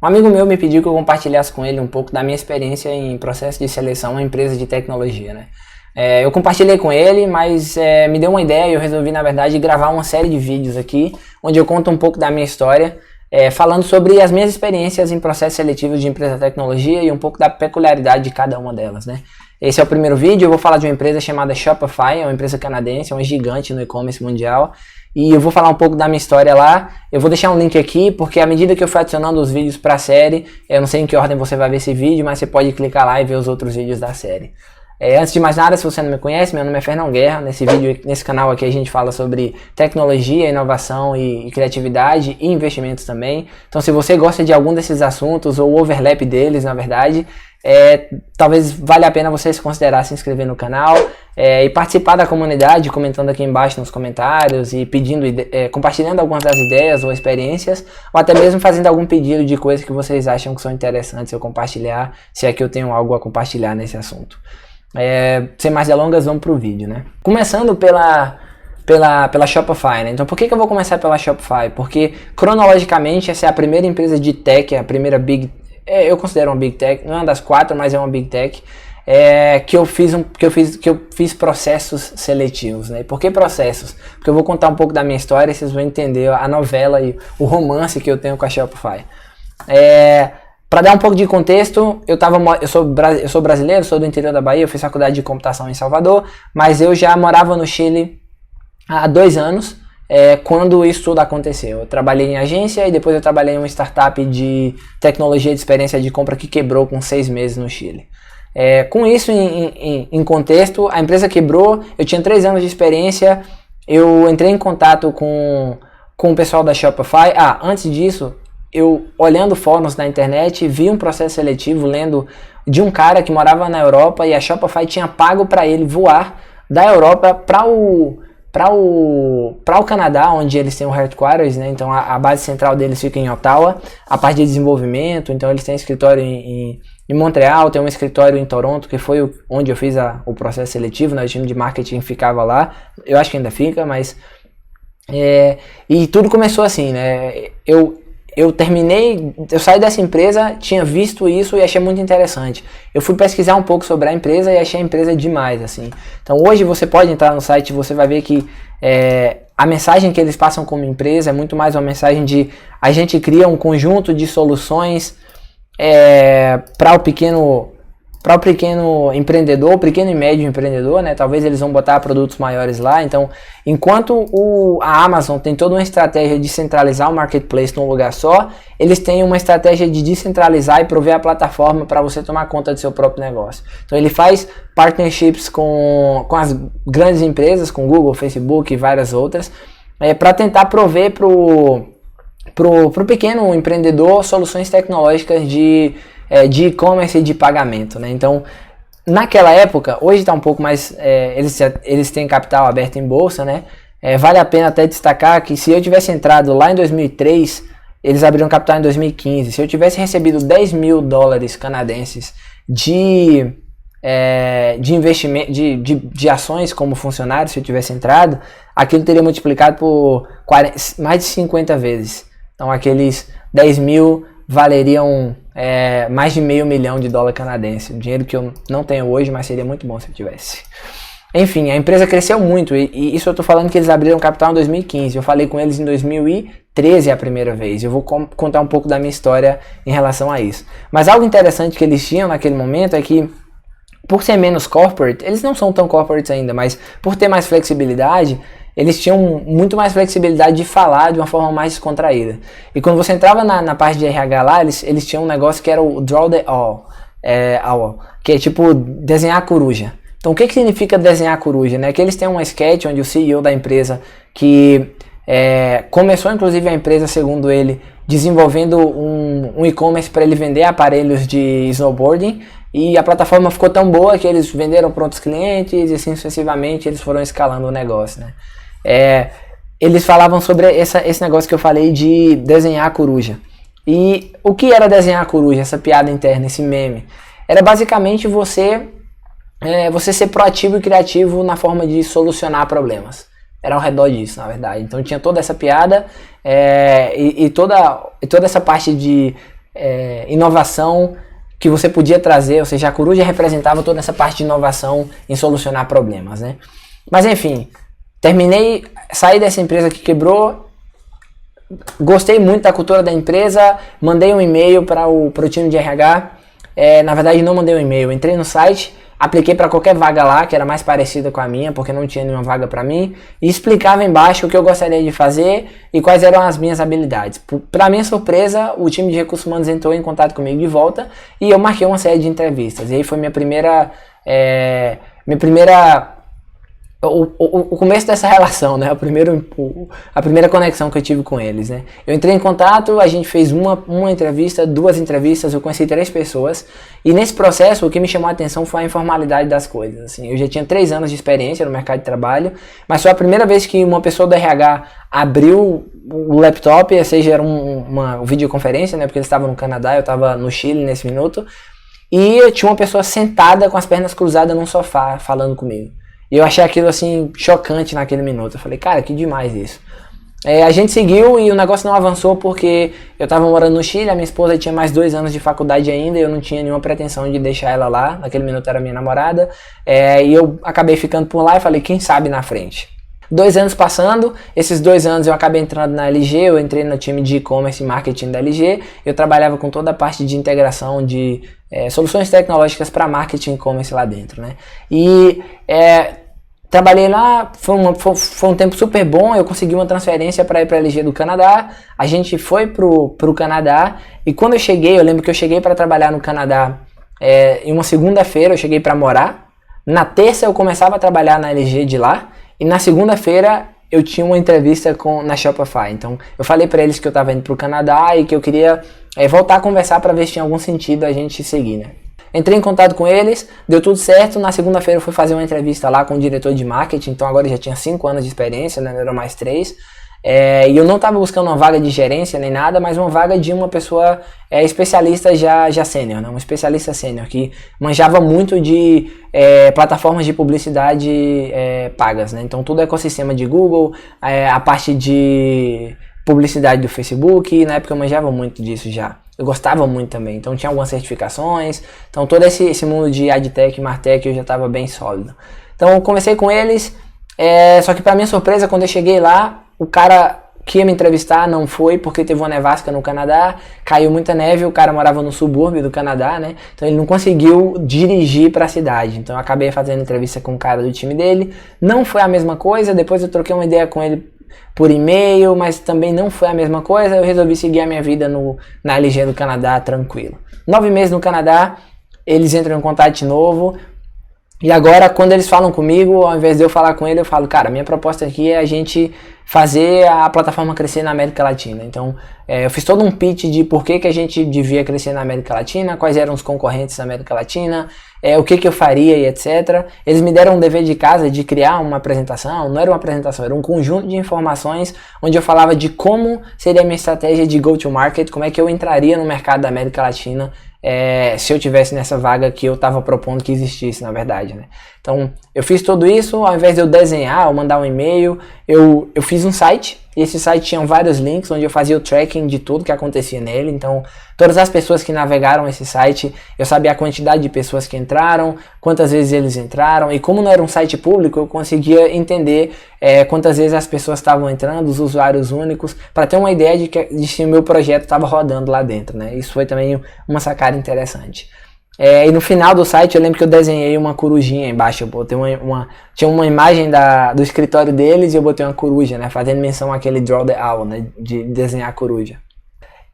Um amigo meu me pediu que eu compartilhasse com ele um pouco da minha experiência em processo de seleção em empresa de tecnologia, né? Eu compartilhei com ele, mas me deu uma ideia e eu resolvi, na verdade, gravar uma série de vídeos aqui, onde eu conto um pouco da minha história, falando sobre as minhas experiências em processos seletivos de empresa de tecnologia e um pouco da peculiaridade de cada uma delas, né? Esse é o primeiro vídeo. Eu vou falar de uma empresa chamada Shopify, é uma empresa canadense, é um gigante no e-commerce mundial. E eu vou falar um pouco da minha história lá. Eu vou deixar um link aqui, porque à medida que eu for adicionando os vídeos para a série, eu não sei em que ordem você vai ver esse vídeo, mas você pode clicar lá e ver os outros vídeos da série. Antes de mais nada, se você não me conhece, meu nome é Fernão Guerra. Nesse canal aqui a gente fala sobre tecnologia, inovação e criatividade e investimentos também. Então se você gosta de algum desses assuntos ou overlap deles, na verdade, talvez valha a pena você se considerar se inscrever no canal e participar da comunidade, comentando aqui embaixo nos comentários e compartilhando algumas das ideias ou experiências, ou até mesmo fazendo algum pedido de coisas que vocês acham que são interessantes eu compartilhar, se é que eu tenho algo a compartilhar nesse assunto. Sem mais delongas, vamos pro vídeo, né? Começando pela Shopify, né? Então por que eu vou começar pela Shopify? Porque cronologicamente essa é a primeira empresa de tech, a primeira big, eu considero uma big tech, não é uma das 4, mas é uma big tech, que eu fiz processos seletivos, né? Por que processos? Porque eu vou contar um pouco da minha história e vocês vão entender a novela e o romance que eu tenho com a Shopify. Para dar um pouco de contexto, eu sou brasileiro, sou do interior da Bahia, eu fiz faculdade de computação em Salvador, mas eu já morava no Chile há 2 anos, quando isso tudo aconteceu. Eu trabalhei em agência e depois eu trabalhei em uma startup de tecnologia de experiência de compra que quebrou com 6 meses no Chile. Com isso em contexto, a empresa quebrou, eu tinha 3 anos de experiência, eu entrei em contato com o pessoal da Shopify. Antes disso, eu olhando fóruns na internet, vi um processo seletivo lendo de um cara que morava na Europa e a Shopify tinha pago para ele voar da Europa para o Canadá, onde eles têm o headquarters, né? Então a base central deles fica em Ottawa, a parte de desenvolvimento. Então eles têm escritório em Montreal, tem um escritório em Toronto, que foi onde eu fiz o processo seletivo, né? O time de marketing ficava lá, eu acho que ainda fica, mas e tudo começou assim, né? Eu saí dessa empresa, tinha visto isso e achei muito interessante. Eu fui pesquisar um pouco sobre a empresa e achei a empresa demais, assim. Então hoje você pode entrar no site e você vai ver que a mensagem que eles passam como empresa é muito mais uma mensagem de a gente cria um conjunto de soluções para o pequeno empreendedor, pequeno e médio empreendedor, né? Talvez eles vão botar produtos maiores lá. Então, enquanto a Amazon tem toda uma estratégia de centralizar o marketplace num lugar só, eles têm uma estratégia de descentralizar e prover a plataforma para você tomar conta do seu próprio negócio. Então, ele faz partnerships com as grandes empresas, com Google, Facebook e várias outras, para tentar prover pro pequeno empreendedor soluções tecnológicas de e-commerce e de pagamento, né? Então, naquela época, hoje está um pouco mais, eles têm capital aberto em bolsa, né? Vale a pena até destacar que se eu tivesse entrado lá em 2003, eles abriram capital em 2015. Se eu tivesse recebido $10 mil canadenses de investimento, de ações como funcionário, se eu tivesse entrado, aquilo teria multiplicado por mais de 50 vezes. Então, aqueles 10 mil valeriam mais de $500 mil canadense. Dinheiro que eu não tenho hoje, mas seria muito bom se eu tivesse. Enfim, a empresa cresceu muito e isso eu estou falando que eles abriram capital em 2015. Eu falei com eles em 2013 a primeira vez. Eu vou contar um pouco da minha história em relação a isso. Mas algo interessante que eles tinham naquele momento é que, por ser menos corporate, eles não são tão corporate ainda, mas por ter mais flexibilidade, eles tinham muito mais flexibilidade de falar de uma forma mais descontraída. E quando você entrava na parte de RH lá, eles tinham um negócio que era o Draw the Owl, que é tipo desenhar a coruja. Então o que significa desenhar a coruja? Né? Que eles têm um sketch onde o CEO da empresa, que começou inclusive a empresa, segundo ele, desenvolvendo um e-commerce para ele vender aparelhos de snowboarding, e a plataforma ficou tão boa que eles venderam para outros clientes e assim sucessivamente eles foram escalando o negócio, né? Eles falavam sobre esse negócio que eu falei de desenhar a coruja. E o que era desenhar a coruja, essa piada interna, esse meme? Era basicamente você ser proativo e criativo na forma de solucionar problemas. Era ao redor disso, na verdade. Então tinha toda essa piada e toda essa parte de inovação que você podia trazer, ou seja, a coruja representava toda essa parte de inovação em solucionar problemas, né? Mas enfim, saí dessa empresa que quebrou, gostei muito da cultura da empresa, mandei um e-mail para o time de RH, na verdade não mandei um e-mail, entrei no site, apliquei para qualquer vaga lá, que era mais parecida com a minha, porque não tinha nenhuma vaga para mim, e explicava embaixo o que eu gostaria de fazer e quais eram as minhas habilidades. Para minha surpresa, o time de recursos humanos entrou em contato comigo de volta e eu marquei uma série de entrevistas. E aí foi o começo dessa relação, né? A primeira conexão que eu tive com eles, né? Eu entrei em contato, a gente fez uma entrevista, 2 entrevistas, eu conheci 3 pessoas. E nesse processo, o que me chamou a atenção foi a informalidade das coisas. Assim, eu já tinha 3 anos de experiência no mercado de trabalho, mas foi a primeira vez que uma pessoa do RH abriu o laptop, ou seja, era uma videoconferência, né? Porque eles estavam no Canadá, eu estava no Chile nesse minuto. E eu tinha uma pessoa sentada com as pernas cruzadas num sofá falando comigo. E eu achei aquilo assim chocante naquele minuto. Eu falei, cara, que demais isso. A gente seguiu e o negócio não avançou porque eu tava morando no Chile, a minha esposa tinha mais 2 anos de faculdade ainda e eu não tinha nenhuma pretensão de deixar ela lá. Naquele minuto era minha namorada. E eu acabei ficando por lá e falei, quem sabe na frente. 2 anos passando, esses 2 anos eu acabei entrando na LG, eu entrei no time de e-commerce e marketing da LG, eu trabalhava com toda a parte de integração de soluções tecnológicas para marketing e e-commerce lá dentro, né? E trabalhei lá, foi um tempo super bom, eu consegui uma transferência para ir para a LG do Canadá, a gente foi pro Canadá, e quando eu cheguei, eu lembro que eu cheguei para trabalhar no Canadá em uma segunda-feira, eu cheguei para morar, na terça eu começava a trabalhar na LG de lá, e na segunda-feira eu tinha uma entrevista na Shopify. Então eu falei para eles que eu estava indo para o Canadá e que eu queria voltar a conversar para ver se tinha algum sentido a gente seguir, né? Entrei em contato com eles, deu tudo certo. Na segunda-feira eu fui fazer uma entrevista lá com o diretor de marketing. Então agora eu já tinha 5 anos de experiência, né? Não eram mais 3. E eu não estava buscando uma vaga de gerência nem nada, mas uma vaga de uma pessoa especialista já sênior, né? Um especialista sênior que manjava muito de plataformas de publicidade pagas, né? Então todo o ecossistema de Google, a parte de publicidade do Facebook, na época eu manjava muito disso já. Eu gostava muito também, então tinha algumas certificações, então todo esse mundo de AdTech e MarTech eu já estava bem sólido. Então eu conversei com eles, só que para minha surpresa, quando eu cheguei lá, o cara que ia me entrevistar não foi, porque teve uma nevasca no Canadá, caiu muita neve, o cara morava no subúrbio do Canadá, né? Então ele não conseguiu dirigir para a cidade. Então eu acabei fazendo entrevista com o cara do time dele, não foi a mesma coisa, depois eu troquei uma ideia com ele por e-mail, mas também não foi a mesma coisa, eu resolvi seguir a minha vida na LG do Canadá tranquilo. 9 meses no Canadá, eles entram em contato de novo, e agora quando eles falam comigo, ao invés de eu falar com ele, eu falo, cara, minha proposta aqui é a gente fazer a plataforma crescer na América Latina. Então eu fiz todo um pitch de por que a gente devia crescer na América Latina, quais eram os concorrentes na América Latina, o que eu faria e etc. Eles me deram um dever de casa de criar uma apresentação, não era uma apresentação, era um conjunto de informações onde eu falava de como seria a minha estratégia de go-to-market, como é que eu entraria no mercado da América Latina se eu tivesse nessa vaga que eu estava propondo que existisse, na verdade, né? Então, eu fiz tudo isso, ao invés de eu desenhar ou mandar um e-mail, eu fiz um site, e esse site tinha vários links onde eu fazia o tracking de tudo que acontecia nele. Então, todas as pessoas que navegaram esse site, eu sabia a quantidade de pessoas que entraram, quantas vezes eles entraram, e como não era um site público, eu conseguia entender quantas vezes as pessoas estavam entrando, os usuários únicos, para ter uma ideia de se o meu projeto estava rodando lá dentro, né? Isso foi também uma sacada interessante. E no final do site eu lembro que eu desenhei uma corujinha embaixo, eu botei tinha uma imagem do escritório deles e eu botei uma coruja, né, fazendo menção àquele Draw the Owl, né, de desenhar a coruja.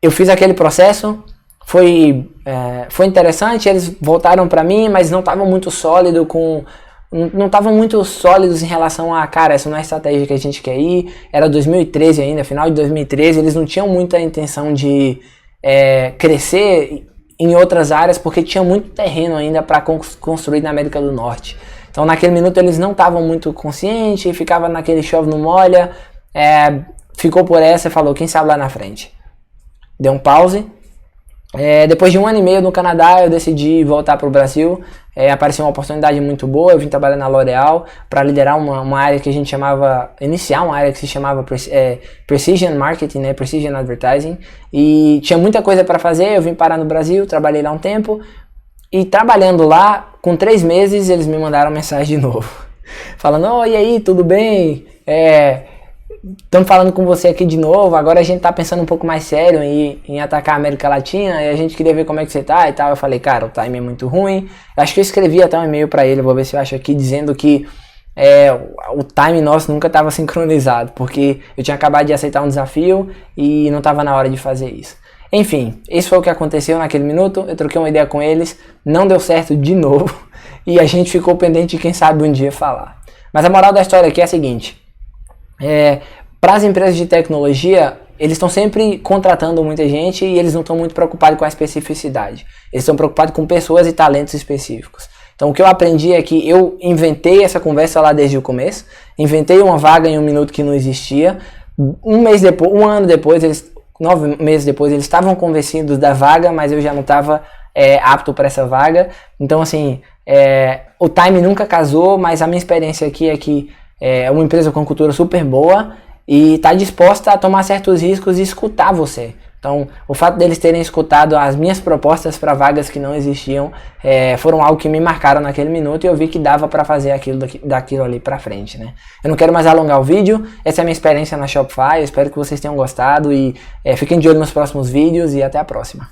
Eu fiz aquele processo, foi interessante, eles voltaram para mim, mas não estavam muito sólidos em relação a, cara, essa não é a estratégia que a gente quer ir. Era 2013 ainda, final de 2013, eles não tinham muita intenção de crescer em outras áreas, porque tinha muito terreno ainda para construir na América do Norte. Então naquele minuto eles não estavam muito conscientes, ficava naquele chove não molha, ficou por essa e falou, quem sabe lá na frente. Deu um pause, Depois de 1 ano e meio no Canadá, eu decidi voltar para o Brasil. Apareceu uma oportunidade muito boa. Eu vim trabalhar na L'Oréal para liderar uma área que a gente chamava, iniciar uma área que se chamava Precision Marketing, né, Precision Advertising. E tinha muita coisa para fazer. Eu vim parar no Brasil, trabalhei lá um tempo. E trabalhando lá, com 3 meses, eles me mandaram mensagem de novo. Falando, oh, e aí, tudo bem? Estamos falando com você aqui de novo, agora a gente tá pensando um pouco mais sério em atacar a América Latina e a gente queria ver como é que você tá e tal. Eu falei, cara, o time é muito ruim. Eu acho que eu escrevi até um e-mail pra ele, vou ver se eu acho aqui, dizendo que o time nosso nunca estava sincronizado, porque eu tinha acabado de aceitar um desafio e não estava na hora de fazer isso. Enfim, isso foi o que aconteceu naquele minuto. Eu troquei uma ideia com eles, não deu certo de novo e a gente ficou pendente de quem sabe um dia falar. Mas a moral da história aqui é a seguinte: para as empresas de tecnologia, eles estão sempre contratando muita gente e eles não estão muito preocupados com a especificidade. Eles estão preocupados com pessoas e talentos específicos. Então o que eu aprendi é que eu inventei essa conversa lá desde o começo, inventei uma vaga em 1 minuto que não existia. 9 meses depois, eles estavam convencidos da vaga, mas eu já não estava apto para essa vaga. Então assim, o time nunca casou, mas a minha experiência aqui é que é uma empresa com cultura super boa e está disposta a tomar certos riscos e escutar você. Então, o fato deles terem escutado as minhas propostas para vagas que não existiam foram algo que me marcaram naquele minuto e eu vi que dava para fazer daquilo ali para frente, né? Eu não quero mais alongar o vídeo, essa é a minha experiência na Shopify, eu espero que vocês tenham gostado e fiquem de olho nos próximos vídeos e até a próxima.